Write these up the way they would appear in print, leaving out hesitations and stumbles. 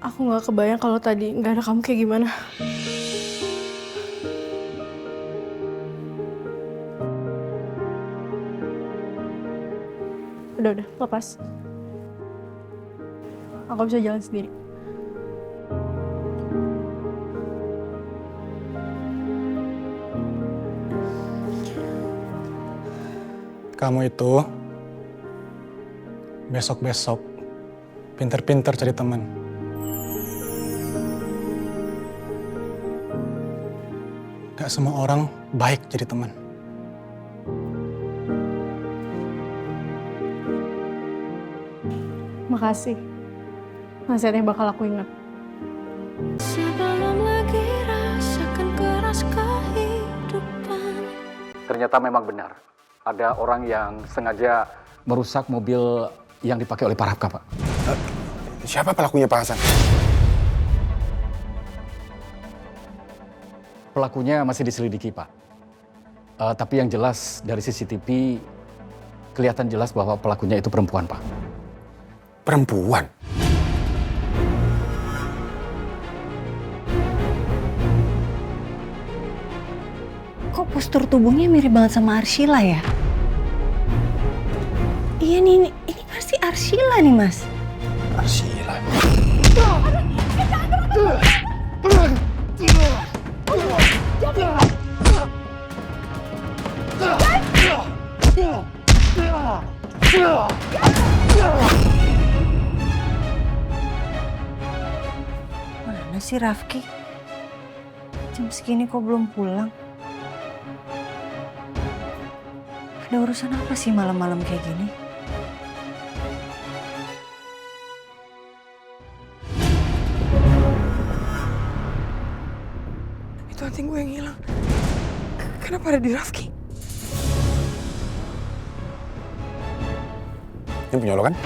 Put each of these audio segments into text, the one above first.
Aku nggak kebayang kalau tadi nggak ada kamu kayak gimana. Udah, lepas. Aku bisa jalan sendiri. Kamu itu besok-besok pinter-pinter cari teman. Gak semua orang baik jadi teman. Makasih. Nasihatnya bakal aku ingat. Sebelum lagi rasakan keras kehidupan. Ternyata memang benar. Ada orang yang sengaja merusak mobil yang dipakai oleh Pak Rafka, Pak. Siapa pelakunya, Pak Hasan? Pelakunya masih diselidiki, Pak. Tapi yang jelas dari CCTV kelihatan jelas bahwa pelakunya itu perempuan, Pak. Perempuan? Kok postur tubuhnya mirip banget sama Arshila ya? Iya nih, ini pasti Arshila nih, Mas. Arsila. Mana sih Rafki? Jam segini kok belum pulang? Ada urusan apa sih malam-malam kayak gini? Itu anting gue yang hilang. Kenapa ada di Rafki? Ini punya lo kan?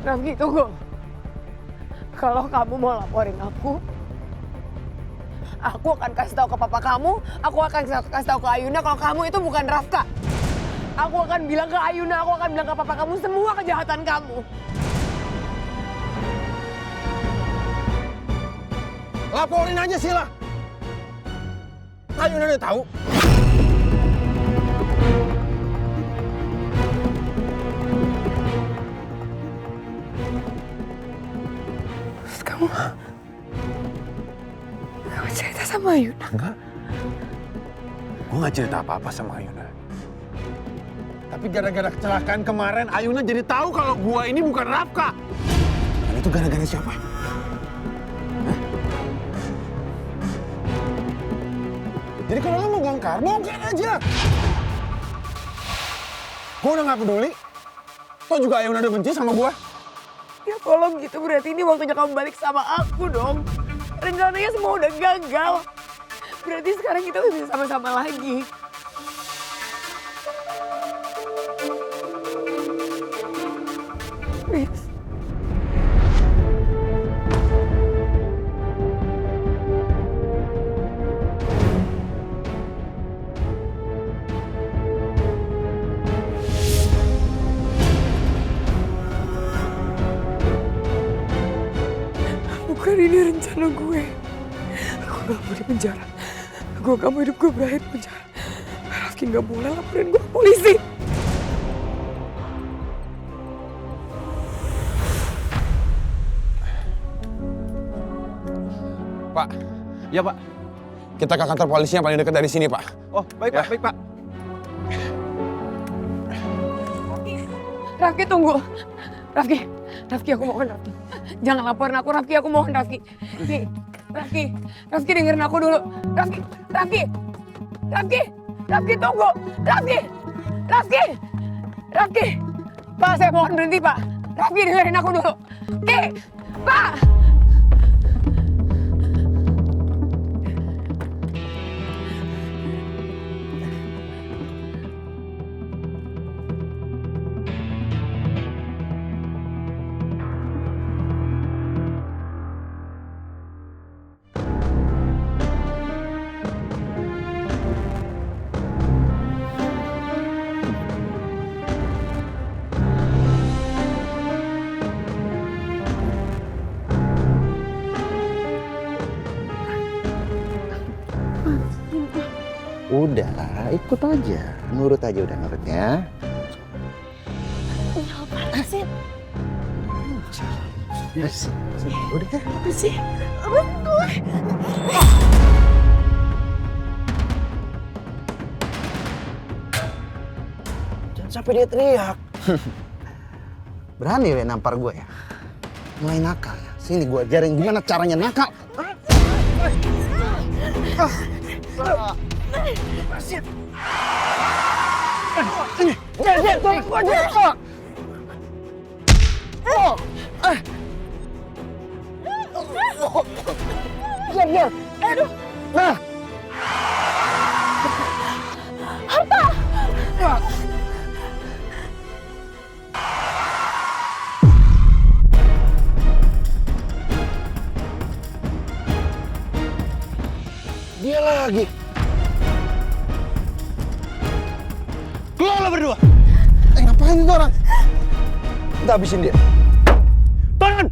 Rafki, tunggu. Kalau kamu mau laporin aku akan kasih tahu ke papa kamu, aku akan kasih tahu ke Ayuna kalau kamu itu bukan Rafka. Aku akan bilang ke Ayuna, aku akan bilang ke papa kamu semua kejahatan kamu. Laporin aja, Sila. Ayuna udah tahu. Terus kamu cerita sama Ayuna? Enggak. Gue gak cerita apa-apa sama Ayuna. Tapi gara-gara kecelakaan kemarin, Ayuna jadi tahu kalau gua ini bukan Rafka. Dan itu gara-gara siapa? Hah? Jadi kalau lo mau bongkar aja. Gue udah gak peduli. Toh juga Ayuna udah benci sama gua. Ya tolong gitu, berarti ini waktunya kamu balik sama aku dong. Rencananya semua udah gagal. Berarti sekarang kita bisa sama-sama lagi. Please. Bukan ini rencana gue. Aku gak mau di penjara. Gue gak mau hidup gue berakhir di penjara. Rafki gak boleh laporin gue ke polisi. Pak, Ya, Pak. kita ke kantor polisi yang paling dekat dari sini, Pak. Oh, baik, Pak. Baik, Pak. Rafki tunggu. Rafki aku mohon Rafki. Jangan laporin aku Rafki, aku mohon Rafki. Rafki dengerin aku dulu. Rafki tunggu. Rafki. Pak, saya mohon berhenti Pak. Raffi dengerin aku dulu. Ki, Pak. Udah, ikut aja. Nurut aja udah nurutnya. Apa sih? Yes. Udah. Apa sih? Jangan sampai dia teriak. Berani ya nampar gue ya? Mulai nakal ya? Sini gue ajarin gimana caranya nakal. Sini. Dia, tolong gue aja. Biar. Aduh. Nah. Dia lagi. Keluar lo berdua. Ngapain itu orang? Kita habisin dia. Tangan.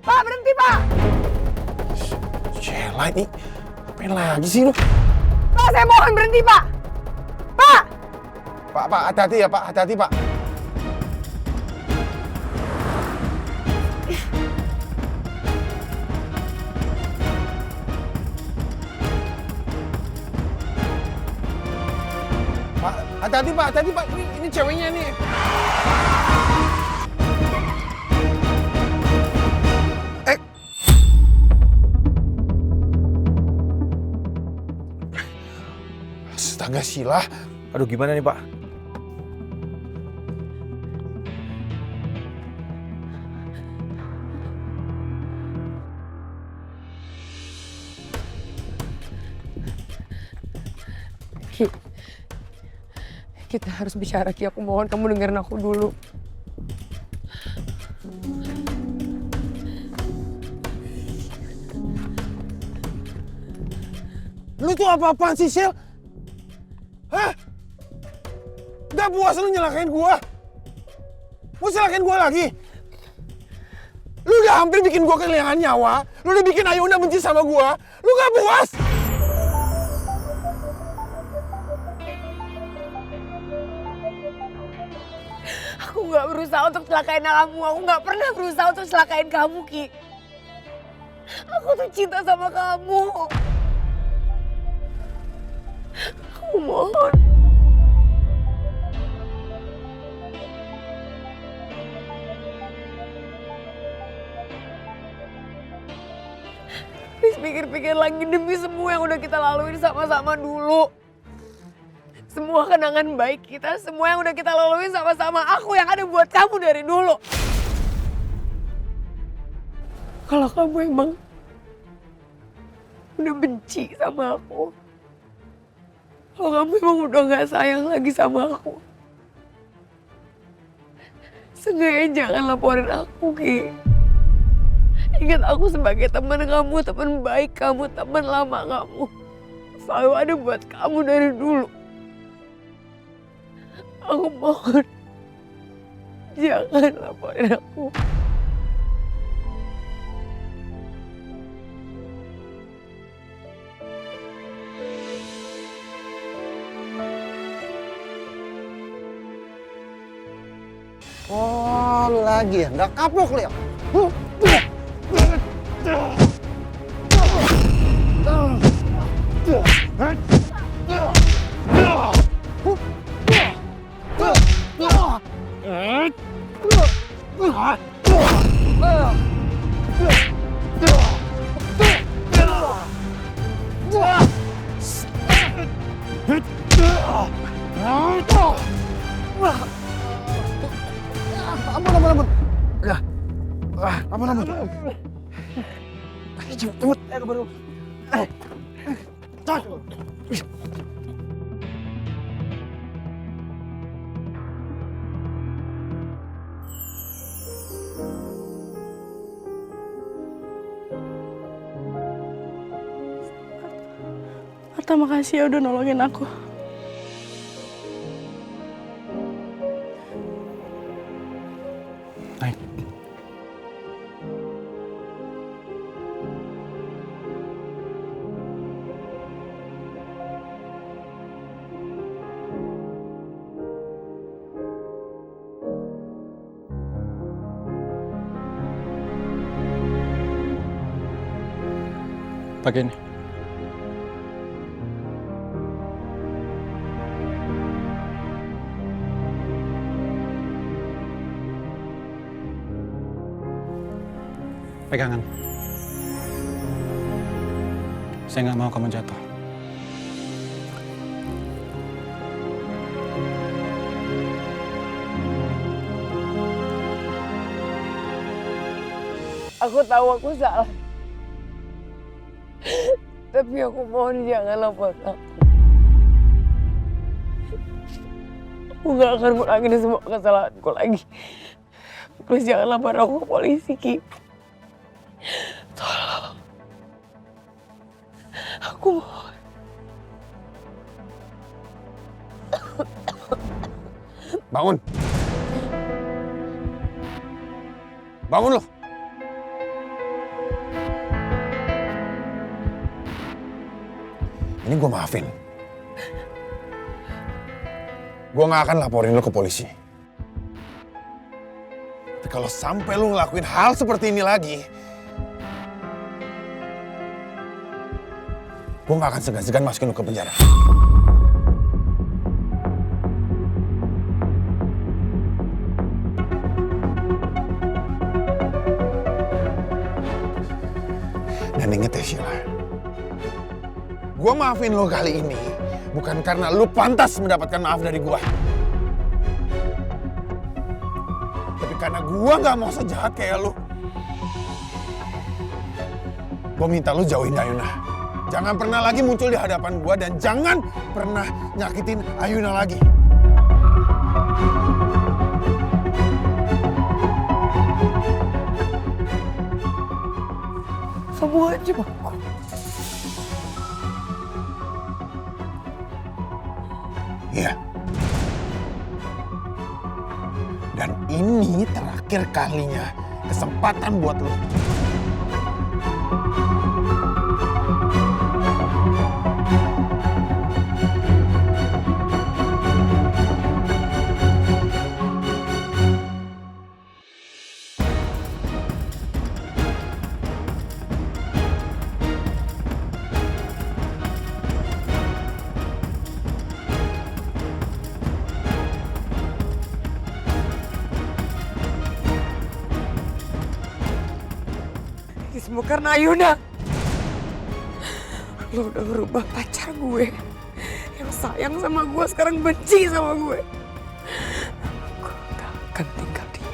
Pak, berhenti, Pak. Sheila ini, ngapain lagi sih lu? Pak, saya mohon berhenti, Pak. Pak. Pak, hati-hati ya Pak, hati-hati Pak. Pak, hati-hati Pak, ini ceweknya nih. Astaga Sheila. Aduh gimana nih Pak? Ki, kita harus bicara, Ki. Aku mohon kamu dengerin aku dulu. Lu tuh apa-apaan sih, Shel? Hah? Gak puas lu nyelakain gua? Mau celakain gua lagi? Lu udah hampir bikin gua kehilangan nyawa. Lu udah bikin Ayunda benci sama gua. Lu gak puas? Aku gak berusaha untuk celakain kamu. Aku gak pernah berusaha untuk celakain kamu, Ki. Aku tuh cinta sama kamu. Aku mohon. Please pikir-pikir lagi demi semua yang udah kita laluin sama-sama dulu. Semua kenangan baik kita, semua yang udah kita laluin sama-sama. Aku yang ada buat kamu dari dulu. Kalau kamu emang udah benci sama aku, kalau kamu emang udah gak sayang lagi sama aku, seenggaknya jangan laporin aku, Ki. Ingat aku sebagai teman kamu, teman baik kamu, teman lama kamu. Selalu ada buat kamu dari dulu. Aku mohon, jangan laporin aku. Oh, lu lagi ya? Nggak kapok lu ya? Ampun. Ya. Ampun. Cepet. Baru. Marta, makasih ya udah nolongin aku. Naik. Pakai ini. Pegangan. Saya nggak mau kamu jatuh. Aku tahu aku salah. Tapi aku mohon jangan lapor aku. Aku gak akan ngulangin semua kesalahanku lagi. Please jangan lapor aku ke polisi, Ki. Tolong. Aku mohon. Bangun. Bangun lo. Ini gue maafin. Gue gak akan laporin lo ke polisi. Tapi kalau sampai lo ngelakuin hal seperti ini lagi, gue gak akan segan-segan masukin lo ke penjara. Dan inget ya Sheila, gue maafin lo kali ini bukan karena lo pantas mendapatkan maaf dari gue. Tapi karena gue gak mau sejahat kayak lo. Gue minta lo jauhin Ayuna. Jangan pernah lagi muncul di hadapan gue dan jangan pernah nyakitin Ayuna lagi. Semua cuma aku. Iya. Dan ini terakhir kalinya kesempatan buat lo. Ini semua karena Ayuna. Lo udah ngerubah pacar gue. Yang sayang sama gue sekarang benci sama gue. Gue gak akan tinggal diam.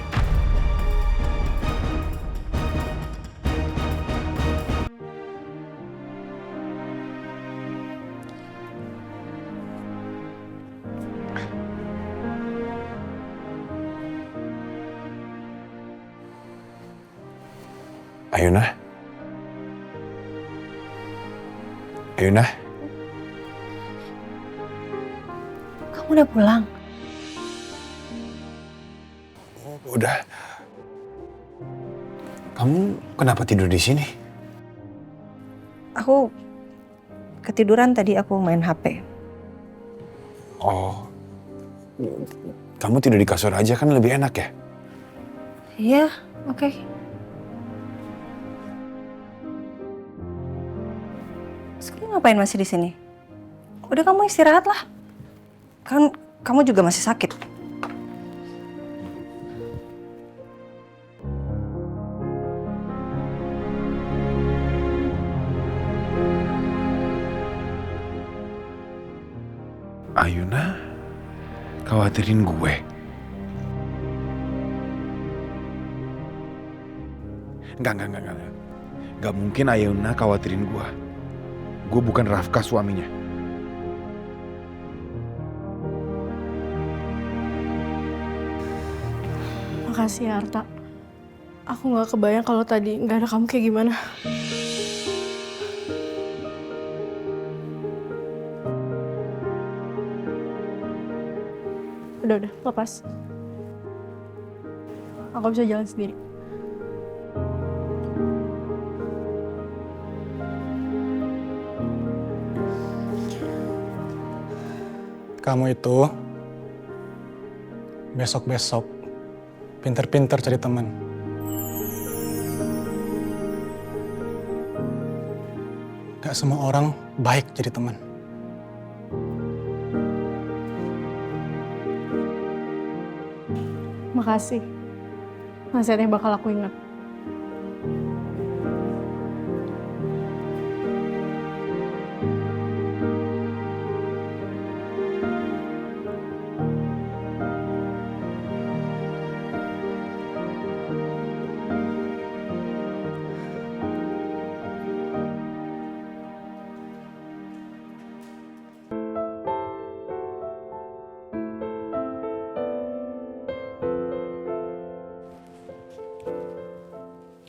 Ayuna? Ayuna? Kamu udah pulang? Udah. Kamu kenapa tidur di sini? Aku ketiduran tadi, aku main HP. Oh. Kamu tidur di kasur aja kan lebih enak ya? Iya, oke. Terus kamu ngapain masih di sini? Udah kamu istirahat lah. Kan kamu juga masih sakit. Ayuna khawatirin gue. Enggak. Enggak mungkin Ayuna khawatirin gue. Gue bukan Rafka suaminya. Makasih ya, Arta. Aku nggak kebayang kalau tadi nggak ada kamu kayak gimana. Udah, lepas. Aku bisa jalan sendiri. Kamu itu besok-besok pinter-pinter cari teman. Gak semua orang baik jadi teman. Makasih. Nasihatnya bakal aku ingat.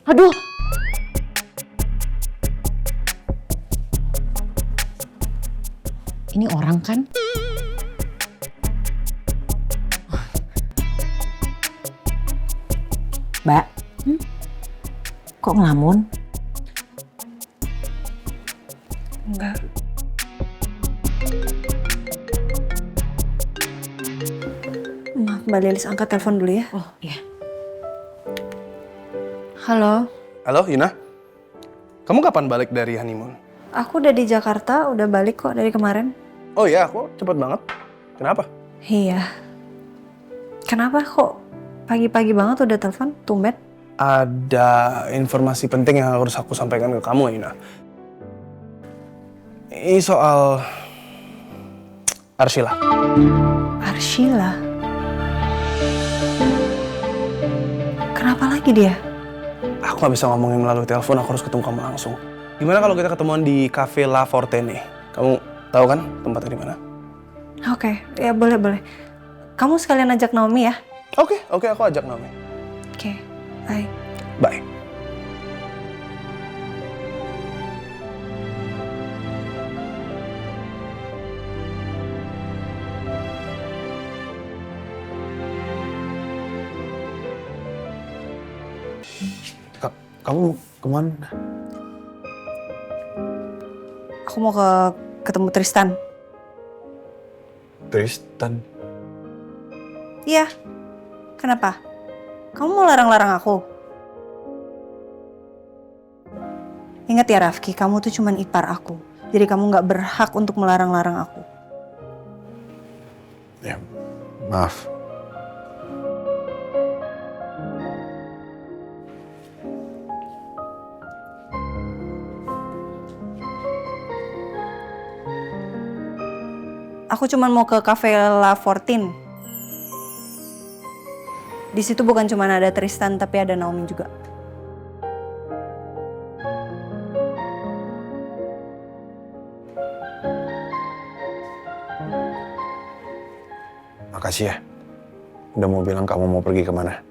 Aduh! Ini orang kan? Mbak, kok ngelamun? Enggak. Maaf, Mbak Lilis, angkat telepon dulu ya. Oh iya. Halo, Halo, Yuna. Kamu kapan balik dari honeymoon? aku udah di Jakarta, udah balik kok dari kemarin. Oh iya, kok cepet banget. Kenapa? Iya. Kenapa kok pagi-pagi banget udah telepon, tumben? Ada informasi penting yang harus aku sampaikan ke kamu, Yuna. Ini soal Arshila. Arshila? Kenapa lagi dia? Aku nggak bisa ngomongin melalui telepon, aku harus ketemu kamu langsung. Gimana kalau kita ketemuan di Cafe La Fortene? Kamu tahu kan tempatnya di mana? Oke, ya boleh. Kamu sekalian ajak Naomi ya? Oke, aku ajak Naomi. Oke, bye. Bye. Kamu kemana? Aku mau ketemu Tristan. Tristan. Iya. Kenapa? Kamu mau larang-larang aku? Ingat ya Rafki, kamu tuh cuman ipar aku. Jadi kamu gak berhak untuk melarang-larang aku. Ya, maaf. Aku cuman mau ke Cafe La Fortine. Di situ bukan cuma ada Tristan, tapi ada Naomi juga. Makasih ya. Udah mau bilang kamu mau pergi kemana.